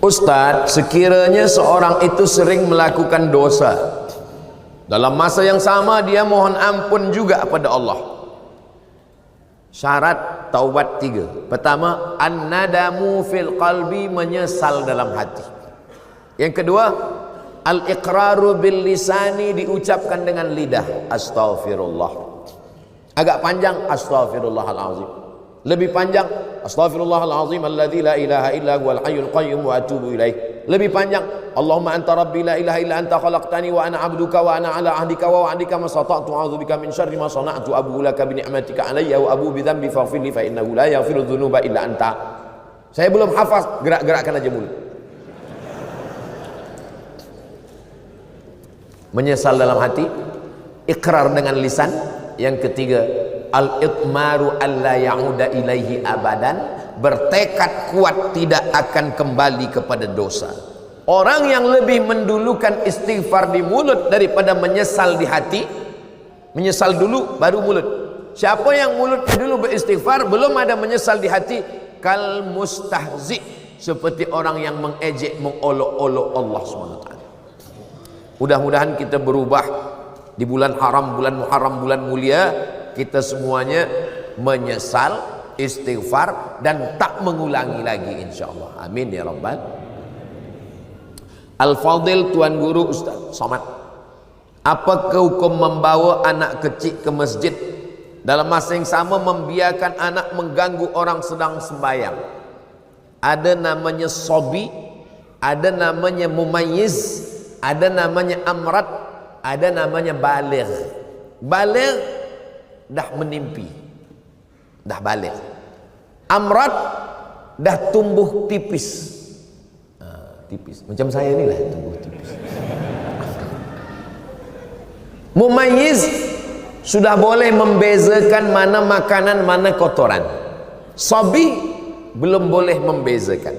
Ustadz, sekiranya seorang itu sering melakukan dosa, dalam masa yang sama dia mohon ampun juga pada Allah. Syarat taubat 3. Pertama, an-nadamu fil qalbi, menyesal dalam hati. Yang kedua, al-iqraru bil lisani, diucapkan dengan lidah, astaghfirullah. Agak panjang, astaghfirullahalazim. Lebih panjang, astaghfirullahalazim alladzi la ilaha illa huwal hayyul qayyum wa atubu ilaih. Lebih panjang, Allahumma anta rabbi la ilaha illa anta khalaqtani wa ana 'abduka wa ana 'ala ahdika wa wa'dika mastata'tu a'udzubika min syarri ma sana'tu abu'u laka bi ni'matika 'alayya wa abu'u bi dzambi faghfir li fa innahu la yaghfiru dzunuba illa anta. Saya belum hafaz, gerak-gerakkan aja mulut. Menyesal dalam hati, ikrar dengan lisan. Yang ketiga, al-itmaru alla ya'uda ilaihi abadan, bertekad kuat tidak akan kembali kepada dosa. Orang yang lebih mendulukan istighfar di mulut daripada menyesal di hati, menyesal dulu baru mulut. Siapa yang mulutnya dulu beristighfar, belum ada menyesal di hati, kal mustahzi, seperti orang yang mengejek, mengolok-olok Allah SWT. Mudah-mudahan kita berubah di bulan haram, bulan Muharram, bulan mulia. Kita semuanya menyesal, istighfar, dan tak mengulangi lagi insyaallah. Amin ya rabbal. Al-Fadil, Tuan Guru Ustaz Somad, apakah hukum membawa anak kecil ke masjid dalam masa yang sama membiarkan anak mengganggu orang sedang sembahyang? Ada namanya sobi, ada namanya mumayyiz, ada namanya amrat, ada namanya baligh. Baligh dah menimpi, dah baligh. Amrat dah tumbuh tipis. Tipis macam saya ni lah, tumbuh tipis. Mumayyiz sudah boleh membezakan mana makanan, mana kotoran. Sabi belum boleh membezakan.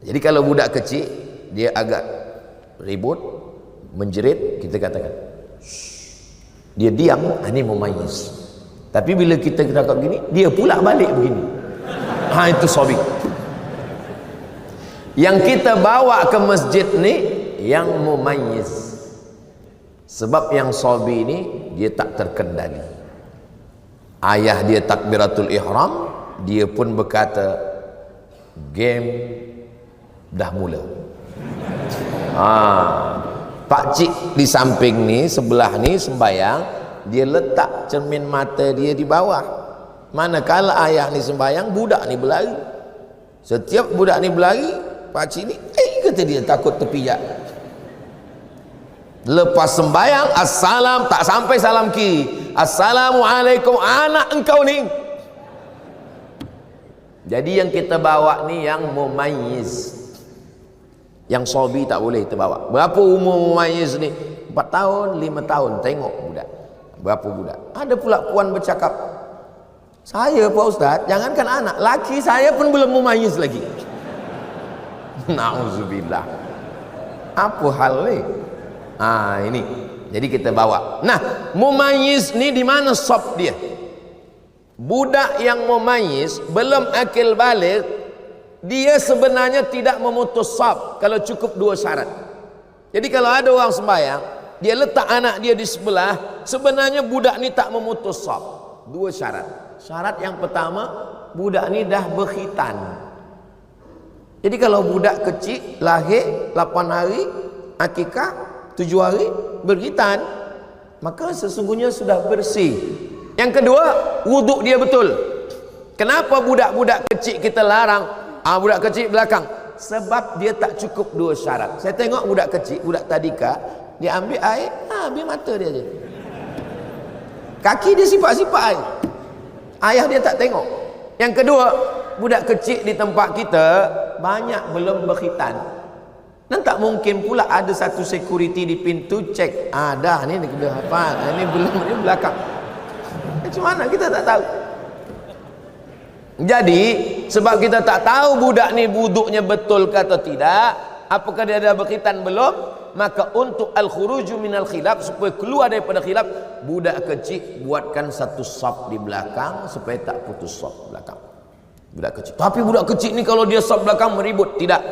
Jadi kalau budak kecil dia agak ribut, menjerit, kita katakan dia diam, ini mumayyiz. Tapi bila kita cakap gini, dia pula balik begini, itu sabi. Yang kita bawa ke masjid ni yang mumayyiz. Sebab yang sabi ni dia tak terkendali. Ayah dia takbiratul ihram, dia pun berkata game dah mula. Pak cik di samping ni, sebelah ni sembayang, dia letak cermin mata dia di bawah. Manakala ayah ni sembayang, budak ni berlari. Setiap budak ni berlari, pak cik ni kata dia takut terpijak. Lepas sembayang, assalam, tak sampai salam kiri, assalamualaikum anak engkau ni. Jadi yang kita bawa ni yang mumayyiz. Yang sobi tak boleh kita bawa. Berapa umur mumayyiz ni? 4 tahun, 5 tahun. Tengok budak, berapa budak. Ada pula puan bercakap, saya Pak Ustaz, jangankan anak, laki saya pun belum mumayyiz lagi. Na'udzubillah. Apa hal ni? Ini. Jadi kita bawa. Nah, mumayyiz ni di mana sop dia? Budak yang mumayyiz belum akil baligh, dia sebenarnya tidak memutus sop kalau cukup 2 syarat. Jadi kalau ada orang sembahyang, dia letak anak dia di sebelah, sebenarnya budak ni tak memutus sop. 2 syarat. Syarat yang pertama, budak ni dah berkhitan. Jadi kalau budak kecil lahir 8 hari, akikah 7 hari, berkhitan, maka sesungguhnya sudah bersih. Yang kedua, wuduk dia betul. Kenapa budak-budak kecil kita larang? Budak kecil belakang, sebab dia tak cukup 2 syarat. Saya tengok budak kecil, budak tadika, dia ambil air, ambil mata dia je, kaki dia sipak-sipak air, ayah dia tak tengok. Yang kedua, budak kecil di tempat kita banyak belum berkhitan, dan tak mungkin pula ada satu security di pintu cek, dah ni kena hafal, ini belum, ni belakang. Macam mana kita tak tahu? Jadi sebab kita tak tahu budak ni wuduknya betul ke atau tidak, apakah dia ada berkhitan belum, maka untuk al-khuruju minal khilaf, supaya keluar daripada khilaf, budak kecil buatkan satu saf di belakang supaya tak putus saf belakang. Budak kecil. Tapi budak kecil ni kalau dia saf belakang meribut, tidak.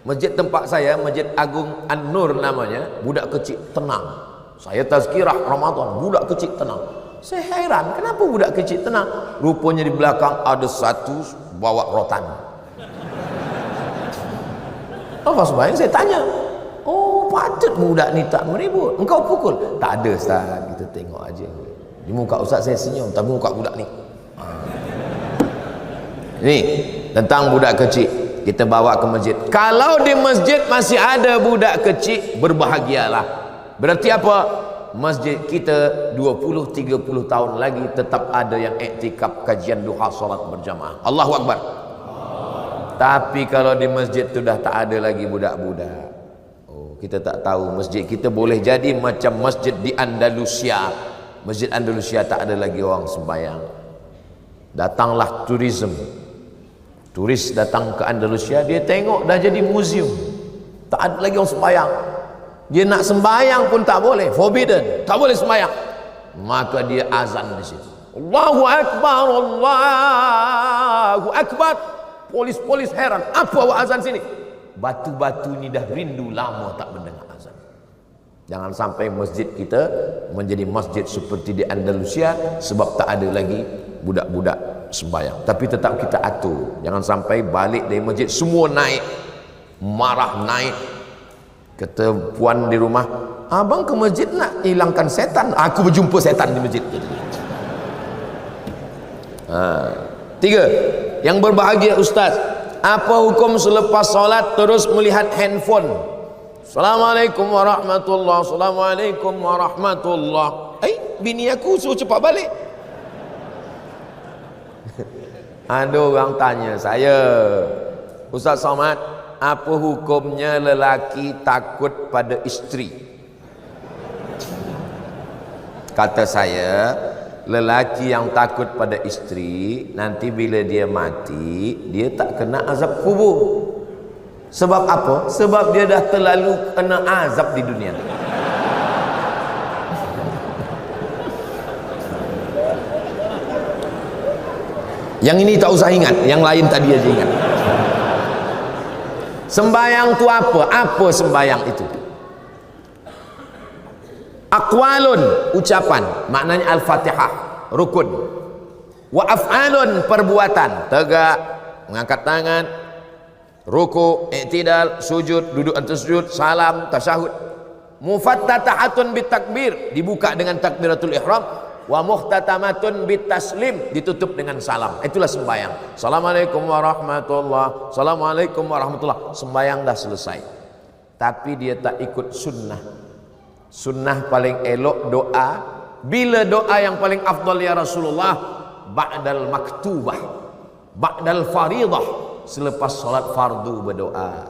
Masjid tempat saya, Masjid Agung An-Nur namanya, budak kecil tenang. Saya tazkirah Ramadan, budak kecil tenang. Saya heran, kenapa budak kecil tenang? Rupanya di belakang ada satu bawa rotan. Apa sembahyang? Saya tanya, oh patut budak ni tak meribut, engkau pukul? Tak ada Ustaz, kita tengok aja. Di muka Ustaz saya senyum, tapi muka budak ni. Ni tentang budak kecil, kita bawa ke masjid. Kalau di masjid masih ada budak kecil, berbahagialah. Berarti apa? Masjid kita 20-30 tahun lagi tetap ada yang iktikaf kajian duha salat berjamaah. Allahu Akbar. Tapi kalau di masjid tu dah tak ada lagi budak-budak, oh, kita tak tahu masjid kita boleh jadi macam masjid di Andalusia. Masjid Andalusia tak ada lagi orang sembahyang. Datanglah turisme. Turis datang ke Andalusia, dia tengok dah jadi museum. Tak ada lagi orang sembahyang. Dia nak sembahyang pun tak boleh, forbidden, tak boleh sembahyang. Maka dia azan di situ. Allahu Akbar, Allahu Akbar. Polis-polis heran, apa awak azan sini? Batu-batu ni dah rindu lama tak mendengar azan. Jangan sampai masjid kita menjadi masjid seperti di Andalusia, sebab tak ada lagi budak-budak sembahyang. Tapi tetap kita atur, jangan sampai balik dari masjid semua naik, marah naik. Kata puan di rumah, abang ke masjid nak hilangkan setan, aku berjumpa setan di masjid. Tiga, yang berbahagia Ustaz, apa hukum selepas solat terus melihat handphone? Assalamualaikum warahmatullahi, Assalamualaikum warahmatullahi. Bini aku suruh cepat balik. Ada orang tanya saya, Ustaz Somad, apa hukumnya lelaki takut pada isteri? Kata saya, lelaki yang takut pada isteri, nanti bila dia mati, dia tak kena azab kubur. Sebab apa? Sebab dia dah terlalu kena azab di dunia. Yang ini tak usah ingat, yang lain tadi aja ingat. Sembayang tu apa? Apa sembayang itu? Aqwalun, ucapan, maknanya Al-Fatihah, rukun. Wa af'alun, perbuatan, tegak, mengangkat tangan, ruku, i'tidal, sujud, duduk atas sujud, salam, tasyahud. Mufattatahatun bitakbir, dibuka dengan takbiratul ihram. Wa muhtatamatun bitaslim, ditutup dengan salam. Itulah sembayang. Assalamualaikum warahmatullahi, Assalamualaikum warahmatullahi. Sembayang dah selesai. Tapi dia tak ikut sunnah. Sunnah paling elok doa. Bila doa yang paling afdal ya Rasulullah? Ba'dal maktubah, ba'dal faridah, selepas salat fardu berdoa,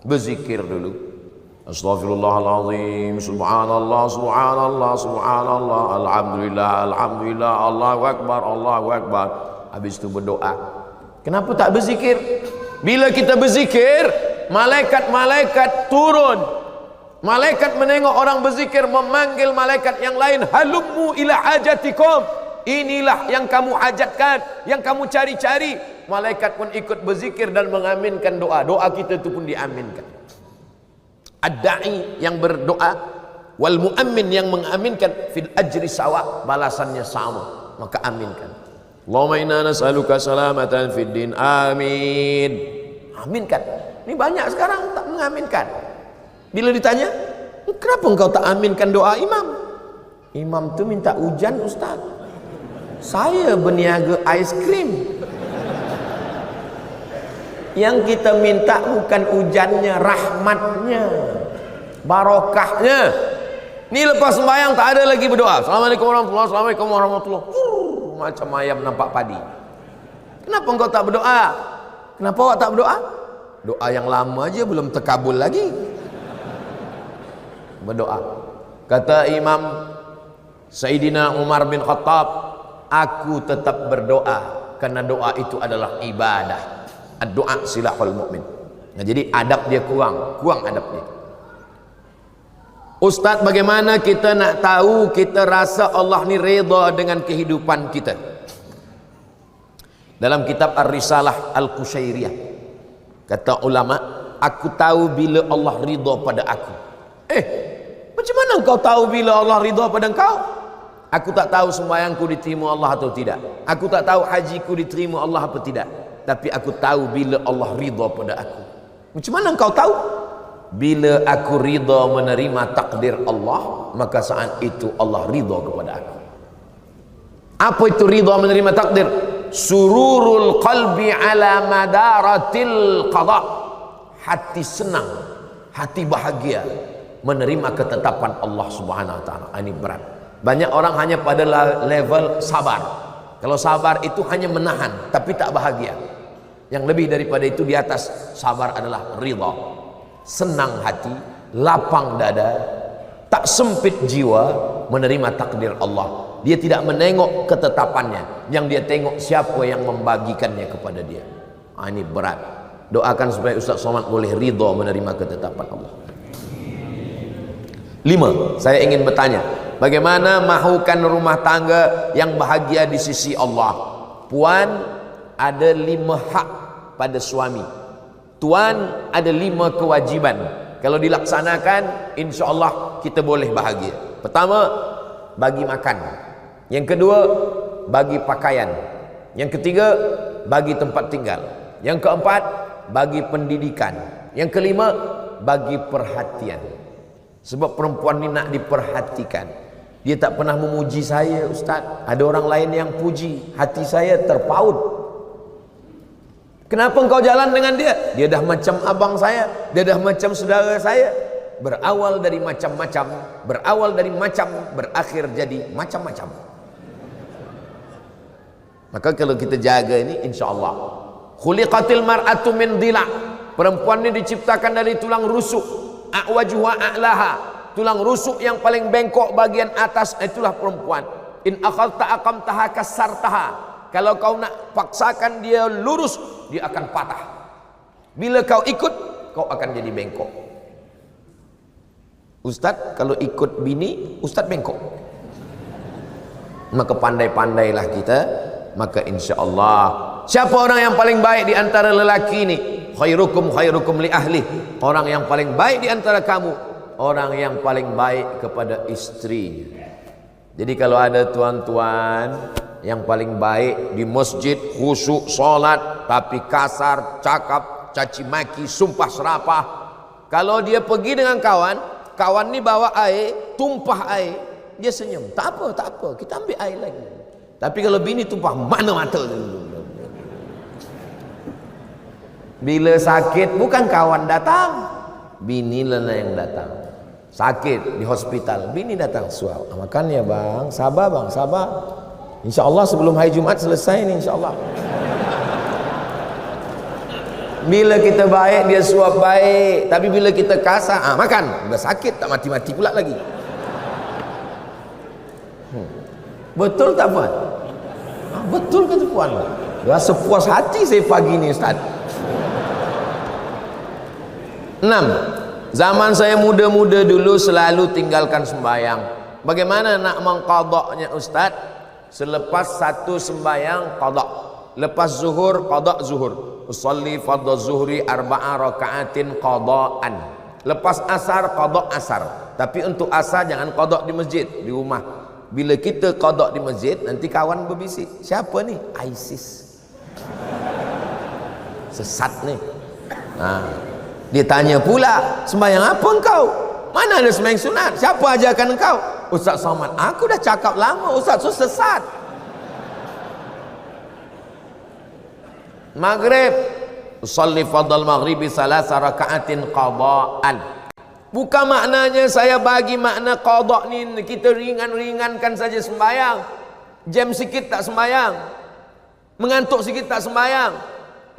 berzikir dulu. Astaghfirullahalazim, subhanallah, subhanallah, subhanallah, alhamdulillah, alhamdulillah, Allahu akbar, Allahu akbar. Habis itu berdoa. Kenapa tak berzikir? Bila kita berzikir, malaikat-malaikat turun. Malaikat menengok orang berzikir, memanggil malaikat yang lain, halummu ila hajatikum, inilah yang kamu hajatkan, yang kamu cari-cari. Malaikat pun ikut berzikir dan mengaminkan doa. Doa kita itu pun diaminkan. Ad-da'i yang berdoa, wal mu'ammin yang mengaminkan, fil ajri sawa, balasannya sama, maka aminkan. Allahumma inna nas'aluka salamatan fid din, amin. Aminkan. Ini banyak sekarang tak mengaminkan. Bila ditanya, kenapa engkau tak aminkan doa imam? Imam tu minta hujan Ustaz, saya berniaga ais krim. Yang kita minta bukan hujannya, rahmatnya, barokahnya. Ini lepas sembahyang tak ada lagi berdoa. Assalamualaikum warahmatullahi, Assalamualaikum warahmatullahi. Macam ayam nampak padi. Kenapa engkau tak berdoa? Kenapa awak tak berdoa? Doa yang lama aja belum terkabul lagi. Berdoa. Kata Imam Sayyidina Umar bin Khattab, aku tetap berdoa karena doa itu adalah ibadah. Doa silahul mukmin. Nah, jadi adab dia kurang adab dia. Ustaz, bagaimana kita nak tahu kita rasa Allah ni redha dengan kehidupan kita? Dalam kitab Ar-Risalah Al-Qushairiyah kata ulama, aku tahu bila Allah ridha pada aku. Macam mana engkau tahu bila Allah ridha pada engkau? Aku tak tahu sembahyangku diterima Allah atau tidak. Aku tak tahu hajiku diterima Allah atau tidak. Tapi aku tahu bila Allah ridha pada aku. Macam mana engkau tahu? Bila aku ridha menerima takdir Allah, maka saat itu Allah ridha kepada aku. Apa itu ridha menerima takdir? Sururul qalbi ala madaratil qada. Hati senang, hati bahagia menerima ketetapan Allah Subhanahu wa taala. Ini berat. Banyak orang hanya pada level sabar. Kalau sabar itu hanya menahan tapi tak bahagia. Yang lebih daripada itu di atas sabar adalah ridha. Senang hati, lapang dada, tak sempit jiwa menerima takdir Allah. Dia tidak menengok ketetapannya, yang dia tengok siapa yang membagikannya kepada dia. Ini berat. Doakan supaya Ustaz Somad boleh ridha menerima ketetapan Allah. 5. Saya ingin bertanya, bagaimana mahukan rumah tangga yang bahagia di sisi Allah? Puan, ada 5 hak pada suami. Tuan, ada 5 kewajiban. Kalau dilaksanakan, insya Allah kita boleh bahagia. Pertama, bagi makan. Yang kedua, bagi pakaian. Yang ketiga, bagi tempat tinggal. Yang keempat, bagi pendidikan. Yang kelima, bagi perhatian. Sebab perempuan ni nak diperhatikan. Dia tak pernah memuji saya, Ustaz. Ada orang lain yang puji, hati saya terpaut. Kenapa engkau jalan dengan dia? Dia dah macam abang saya, dia dah macam saudara saya. Berawal dari macam-macam, berawal dari macam, berakhir jadi macam-macam. Maka kalau kita jaga ini, insya Allah. Khuliqatil mar'atu min dhila'. Perempuan ini diciptakan dari tulang rusuk. A'wajuha a'laha. Tulang rusuk yang paling bengkok bagian atas, itulah perempuan. In akhadta aqamtaha kasartaha. Kalau kau nak paksakan dia lurus, dia akan patah. Bila kau ikut, kau akan jadi bengkok. Ustaz, kalau ikut bini, Ustaz bengkok. Maka pandai-pandailah kita. Maka insya Allah, siapa orang yang paling baik di antara lelaki ini? Khairukum khairukum li ahli. Orang yang paling baik di antara kamu, orang yang paling baik kepada istrinya. Jadi kalau ada tuan-tuan yang paling baik di masjid, khusyuk solat, tapi kasar, cakap, caci maki, sumpah serapah. Kalau dia pergi dengan kawan, kawan ni bawa air, tumpah air, dia senyum. Tak apa, tak apa, kita ambil air lagi. Tapi kalau bini tumpah, mana mata dulu. Bila sakit, bukan kawan datang, bini lah yang datang. Sakit di hospital, bini datang, suap. Makan ya bang, sabar bang, sabar. InsyaAllah sebelum hari Jumaat selesai ni, insyaAllah. Bila kita baik, dia suap baik. Tapi bila kita kasar, makan. Dah sakit, tak mati-mati pula lagi. Betul tak puan? Betul kata puan. Rasa puas hati saya pagi ni, Ustaz. 6. Zaman saya muda-muda dulu selalu tinggalkan sembahyang. Bagaimana nak mengqadaknya, Ustaz? Selepas satu sembahyang qadak, lepas zuhur qadak zuhur. Usalli fardhu zuhri 4 rakaatin qadaan. Lepas asar qadak asar. Tapi untuk asar jangan qadak di masjid, di rumah. Bila kita qadak di masjid, nanti kawan berbisik, siapa ni? ISIS. Sesat ni. Dia tanya pula, sembahyang apa engkau? Mana ada sembahyang sunat? Siapa ajarkan engkau? Ustaz Somad. Aku dah cakap lama, Ustaz tu sesat. Maghrib, usalli fardal maghribi 3 rakaatin qadaan. Bukan maknanya saya bagi makna qada ni kita ringan-ringankan saja sembahyang. Jam sikit tak sembahyang, mengantuk sikit tak sembahyang.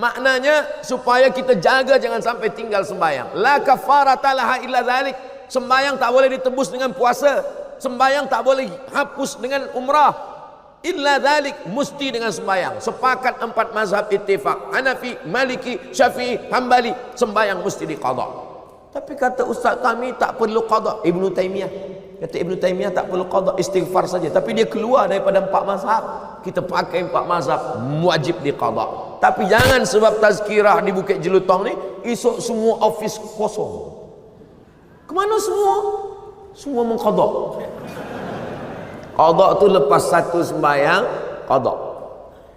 Maknanya supaya kita jaga jangan sampai tinggal sembahyang. La kafarata laha illa dzalik. Sembahyang tak boleh ditebus dengan puasa. Sembahyang tak boleh hapus dengan umrah. Illa dzalik, mesti dengan sembahyang. Sepakat 4 mazhab ittifaq. Hanafi, Maliki, Syafi'i, Hambali, sembahyang mesti diqada. Tapi kata ustaz kami tak perlu qada. Ibnu Taimiyah kata, Ibnu Taimiyah tak perlu qada, istighfar saja. Tapi dia keluar daripada 4 mazhab. Kita pakai 4 mazhab, wajib diqada. Tapi jangan sebab tazkirah di Bukit Jelutong ni, esok semua office kosong. Kemana semua? Semua mengqadha. Qadha tu lepas satu sembahyang, qadha.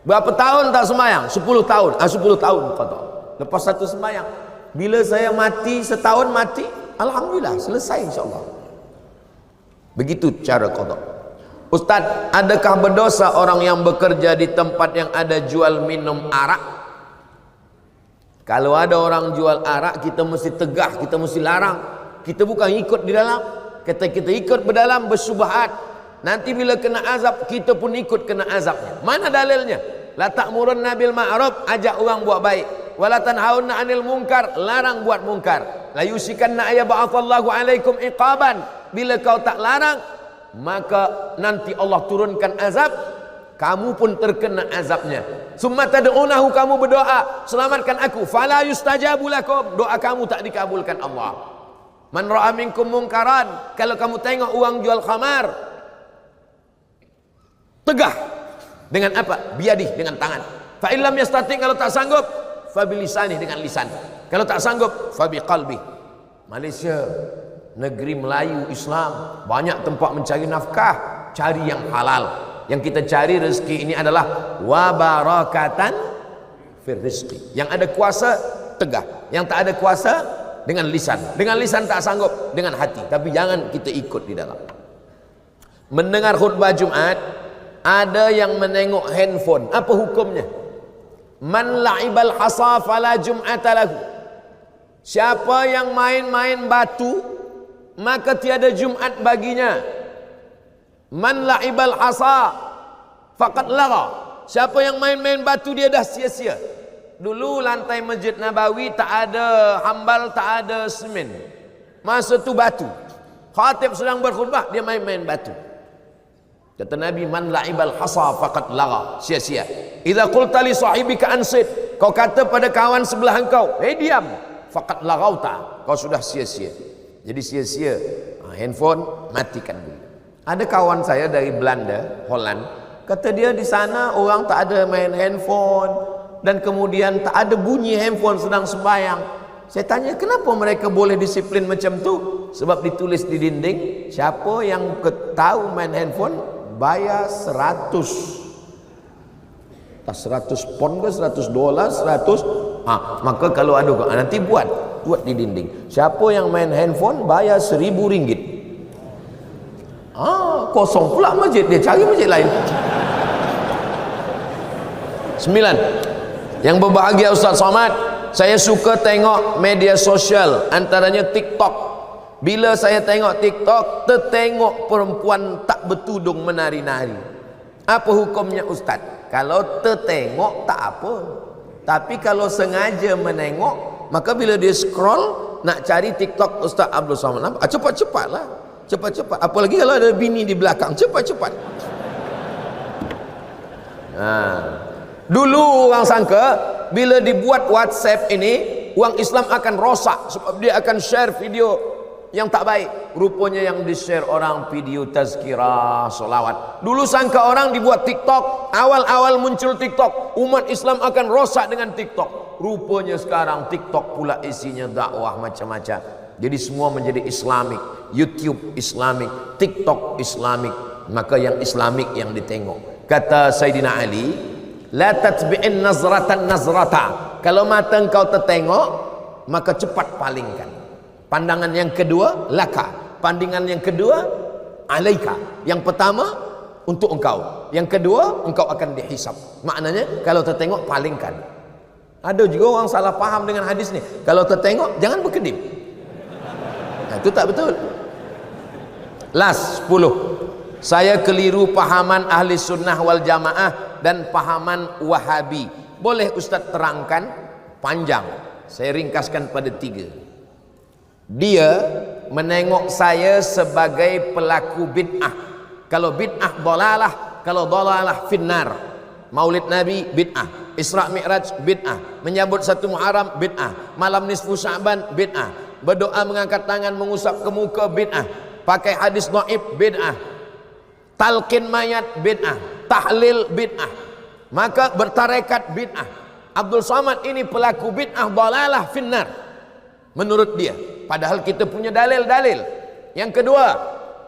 Berapa tahun tak sembahyang? 10 tahun. 10 tahun qadha. Lepas satu sembahyang. Bila saya mati, setahun mati, alhamdulillah, selesai insya-Allah. Begitu cara qadha. Ustaz, adakah berdosa orang yang bekerja di tempat yang ada jual minum arak? Kalau ada orang jual arak, kita mesti tegah, kita mesti larang. Kita bukan ikut di dalam. Kata kita ikut berdalam bersyubhat, nanti bila kena azab, kita pun ikut kena azabnya. Mana dalilnya? La ta'murunna bil ma'ruf, ajak orang buat baik. Wala tanhauna 'anil munkar, larang buat munkar. La yusikanna ayyab'atsallahu 'alaikum iqaban. Bila kau tak larang, maka nanti Allah turunkan azab, kamu pun terkena azabnya. Summa tad'unahu, kamu berdoa, selamatkan aku, fala yustajabu lakum, doa kamu tak dikabulkan Allah. Man ra'a minkum munkaran, kalau kamu tengok orang jual khamar, tegah dengan apa? Biadih, dengan tangan. Fa illam yastati, kalau tak sanggup, fa bilisani, dengan lisan. Kalau tak sanggup, fa biqalbi. Malaysia negeri Melayu Islam, banyak tempat mencari nafkah, cari yang halal. Yang kita cari rezeki ini adalah wabarakatan fir rizqi. Yang ada kuasa tegah, yang tak ada kuasa dengan lisan. Dengan lisan tak sanggup, dengan hati. Tapi jangan kita ikut di dalam. Mendengar khutbah Jumat, ada yang menengok handphone. Apa hukumnya? Man la'ibal hasa fala jum'ata lahu. Siapa yang main-main batu, maka tiada Jumat baginya. Man la'ibal hasa faqad lagha. Siapa yang main-main batu, dia dah sia-sia. Dulu lantai Masjid Nabawi tak ada hambal, tak ada semen. Masa tu batu. Khatib sedang berkhutbah, dia main-main batu. Kata Nabi, man la'ibal hasa faqad lagha, sia-sia. Idza qulta li sahibika ansit, kau kata pada kawan sebelah engkau, diam, faqad laghauta, kau sudah sia-sia. Jadi sia-sia. Handphone matikan dulu. Ada kawan saya dari Belanda, Holland, kata dia di sana orang tak ada main handphone, dan kemudian tak ada bunyi handphone sedang sembahyang. Saya tanya, kenapa mereka boleh disiplin macam tu? Sebab ditulis di dinding, siapa yang tahu main handphone bayar 100 pon ke 100 dolar 100. Maka kalau ada nanti buat di dinding, siapa yang main handphone bayar 1.000 ringgit. Kosong pula masjid, dia cari masjid lain. 9. Yang berbahagia Ustaz Somad, saya suka tengok media sosial, antaranya TikTok. Bila saya tengok TikTok, tertengok perempuan tak bertudung menari-nari. Apa hukumnya Ustaz? Kalau tertengok tak apa, tapi kalau sengaja menengok, maka bila dia scroll nak cari TikTok Ustaz Abdul Somad, cepat-cepatlah, cepat-cepat. Apalagi kalau ada bini di belakang, cepat-cepat. Dulu orang sangka bila dibuat WhatsApp ini, orang Islam akan rosak sebab dia akan share video yang tak baik. Rupanya yang di-share orang video tazkirah, solawat. Dulu sangka orang dibuat TikTok, awal-awal muncul TikTok, umat Islam akan rosak dengan TikTok. Rupanya sekarang TikTok pula isinya dakwah macam-macam. Jadi semua menjadi Islamik. YouTube Islamik, TikTok Islamik. Maka yang Islamik yang ditengok. Kata Sayyidina Ali, la tatbi'in nazratan nazrata. Kalau mata engkau tertengok, maka cepat palingkan. Pandangan yang kedua, laka. Pandangan yang kedua, alaika. Yang pertama, untuk engkau. Yang kedua, engkau akan dihisab. Maknanya, kalau tertengok, palingkan. Ada juga orang salah faham dengan hadis ni. Kalau tertengok, jangan berkedip. Itu tak betul. Last 10. Saya keliru pahaman ahli sunnah wal jamaah dan pahaman wahabi. Boleh Ustaz terangkan? Panjang. Saya ringkaskan pada 3. Dia menengok saya sebagai pelaku bid'ah. Kalau bid'ah dalalah, kalau dalalah finnar. Maulid Nabi bid'ah, Isra Mi'raj bid'ah, menyambut 1 Muharram bid'ah, malam nisfu Sya'ban bid'ah, berdoa mengangkat tangan mengusap ke muka bid'ah, pakai hadis dhaif bid'ah, talqin mayat bid'ah, tahlil bid'ah, maka bertarekat bid'ah. Abdul Somad ini pelaku bid'ah dalalah finnar menurut dia, padahal kita punya dalil-dalil. Yang kedua,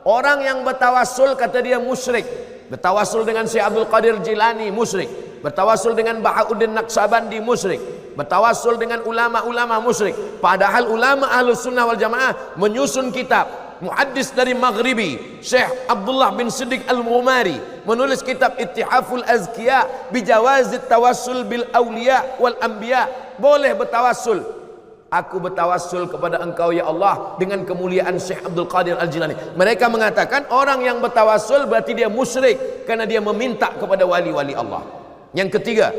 orang yang bertawassul kata dia musyrik. Bertawassul dengan Syekh Abdul Qadir Jilani musyrik, bertawassul dengan Bahauddin Naqsabandi musyrik, bertawassul dengan ulama-ulama musyrik. Padahal ulama Ahlus Sunnah wal Jamaah menyusun kitab. Muhaddis dari Maghribi Syekh Abdullah bin Siddiq Al-Ghumari menulis kitab Ittihaful Azkiya bijawazit tawassul bil awliya wal anbiya. Boleh bertawassul. Aku bertawassul kepada engkau ya Allah dengan kemuliaan Syekh Abdul Qadir Al-Jilani. Mereka mengatakan orang yang bertawassul berarti dia musyrik karena dia meminta kepada wali-wali Allah. Yang ketiga,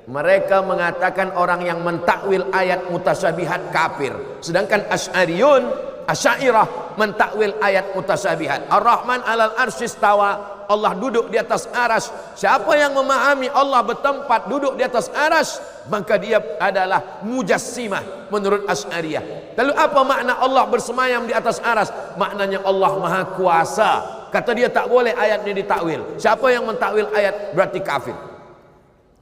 mereka mengatakan orang yang mentakwil ayat mutasyabihat kafir. Sedangkan Asy'ariyah mentakwil ayat mutasyabihat. Ar-Rahman 'alal arsy istawa. Allah duduk di atas aras. Siapa yang memahami Allah bertempat duduk di atas aras, maka dia adalah mujassimah menurut Asy'ariyah. Lalu apa makna Allah bersemayam di atas aras? Maknanya Allah Maha Kuasa. Kata dia tak boleh ayat ini ditakwil. Siapa yang mentakwil ayat berarti kafir.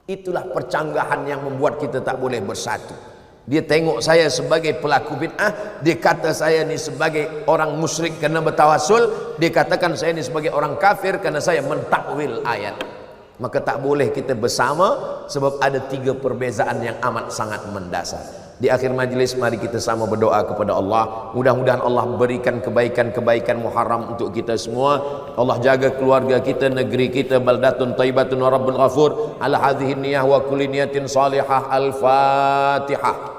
Itulah percanggahan yang membuat kita tak boleh bersatu. Dia tengok saya sebagai pelaku bid'ah, dia kata saya ni sebagai orang musyrik kerana bertawassul, dia katakan saya ni sebagai orang kafir kerana saya mentakwil ayat. Maka tak boleh kita bersama sebab ada 3 perbezaan yang amat sangat mendasar. Di akhir majlis mari kita sama berdoa kepada Allah. Mudah-mudahan Allah berikan kebaikan-kebaikan muharram untuk kita semua. Allah jaga keluarga kita, negeri kita, baldatun thayyibatun wa rabbul ghafur. Ala hadhihi niyyah wa kulli niyatin salihah. Al-Fatihah.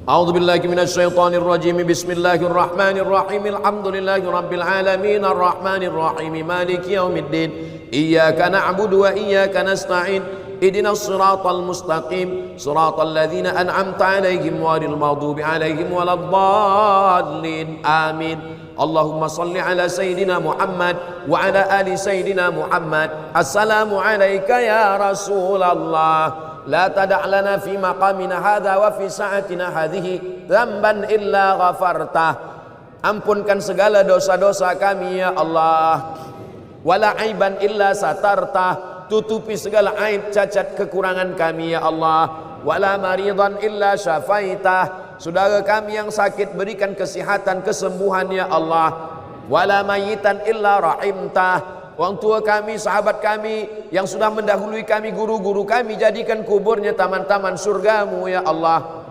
A'udzu billahi minasy syaithanir rajim. Bismillahirrahmanirrahim. Alhamdulillahi rabbil alamin arrahmanir rahim maliki yaumiddin. Iyyaka na'budu wa iyyaka nasta'in. Ihdinas siratal mustaqim. Siratal ladzina an'amta 'alaihim ghairil maghdubi 'alaihim waladdallin. Amin. Allahumma salli ala sayyidina Muhammad wa ala ali sayyidina Muhammad. Assalamu alayka ya Rasulullah. لا تدع لنا في مقامنا هذا وفي ساعتنا هذه ذنبا إلا غفرته. Ampunkan segala dosa-dosa kami ya Allah. Wala aiban illa satartah. Tutupi segala aib cacat kekurangan kami ya Allah. Wala maridan illa syafaitah. Saudara kami yang sakit berikan kesihatan, kesembuhan ya Allah. Wala mayitan illa rahimtah. Orang tua kami, sahabat kami yang sudah mendahului kami, guru-guru kami, jadikan kuburnya taman-taman surgamu ya Allah.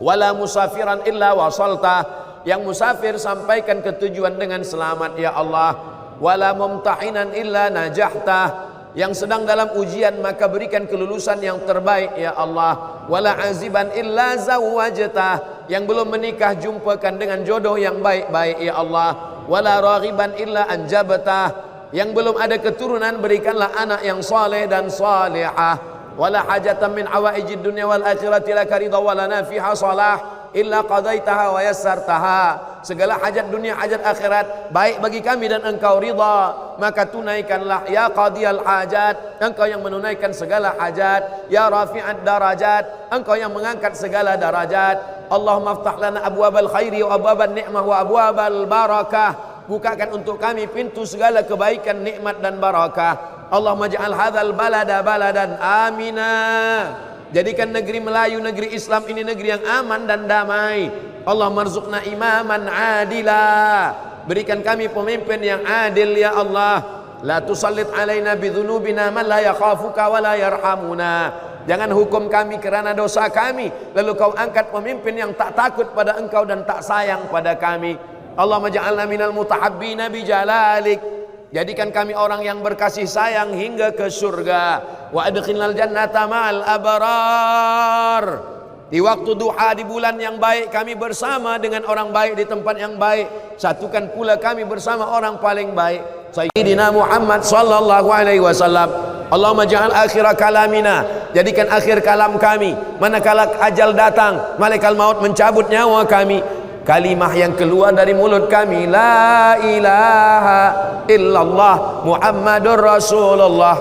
Wala musafiran illa wasaltah. Yang musafir sampaikan ke tujuan dengan selamat ya Allah. Wala mumtahinan illa najahtah. Yang sedang dalam ujian maka berikan kelulusan yang terbaik ya Allah. Wala aziban illa zawwajtah. Yang belum menikah jumpakan dengan jodoh yang baik-baik ya Allah. Wala raghiban illa anjabtah. Yang belum ada keturunan berikanlah anak yang saleh dan salihah. Wala hajatan min hawaijid dunya wal akhirati laka ridha wa lana fiha salah illa qadaitaha wa yassartaha. Segala hajat dunia, hajat akhirat baik bagi kami dan engkau ridha, maka tunaikanlah ya qadiyal hajat. Engkau yang menunaikan segala hajat. Ya rafi'ad darajat. Engkau yang mengangkat segala darajat. Allahumma aftah lana abwabal khairi wa abwaban ni'mah wa abwabal barakah. Bukakan untuk kami pintu segala kebaikan, nikmat dan barakah. Allahumma ja'al hadzal balada baladan amina. Jadikan negeri Melayu, negeri Islam ini negeri yang aman dan damai. Allahumma rzuqna imaman adila. Berikan kami pemimpin yang adil ya Allah. La tusallit alaina bidzunubina man la yakhafuka wa la yarhamuna. Jangan hukum kami kerana dosa kami, lalu kau angkat pemimpin yang tak takut pada engkau dan tak sayang pada kami. Allahumma ja'alna minal mutahabbina bijalalik. Jadikan kami orang yang berkasih sayang hingga ke surga. Wa adkhilnal jannata ma'al abrar. Di waktu duha di bulan yang baik kami bersama dengan orang baik di tempat yang baik. Satukan pula kami bersama orang paling baik, Sayyidina Muhammad sallallahu alaihi wasallam. Allahumma ja'al akhir kalamina. Jadikan akhir kalam kami manakala ajal datang, malaikat maut mencabut nyawa kami, kalimah yang keluar dari mulut kami, la ilaha illallah Muhammadur Rasulullah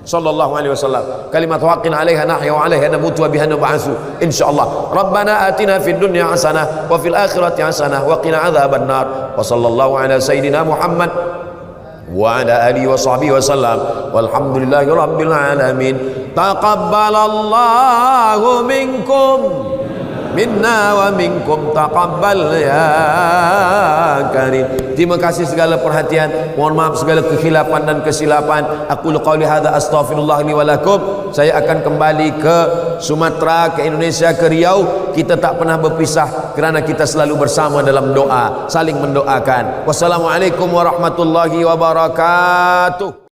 sallallahu alaihi wasallam. Kalimat haqqin 'alaiha nahya wa 'alaiha namutu wa biha nub'atsu insyaallah. Rabbana atina fid dunya hasanah wa fil akhirati hasanah wa qina adzabannar. Wa sallallahu ala sayidina Muhammad wa ala alihi wa sahbihi wa sallam. Walhamdulillahi rabbil alamin. Taqabbalallahu minkum minna wa minkum taqabbal ya karim. Terima kasih segala perhatian, mohon maaf segala kekhilafan dan kesilapan. Aku qauli hadza astaghfirullah li wa lakum. Saya akan kembali ke Sumatera, ke Indonesia, ke Riau. Kita tak pernah berpisah kerana kita selalu bersama dalam doa, saling mendoakan. Wassalamualaikum warahmatullahi wabarakatuh.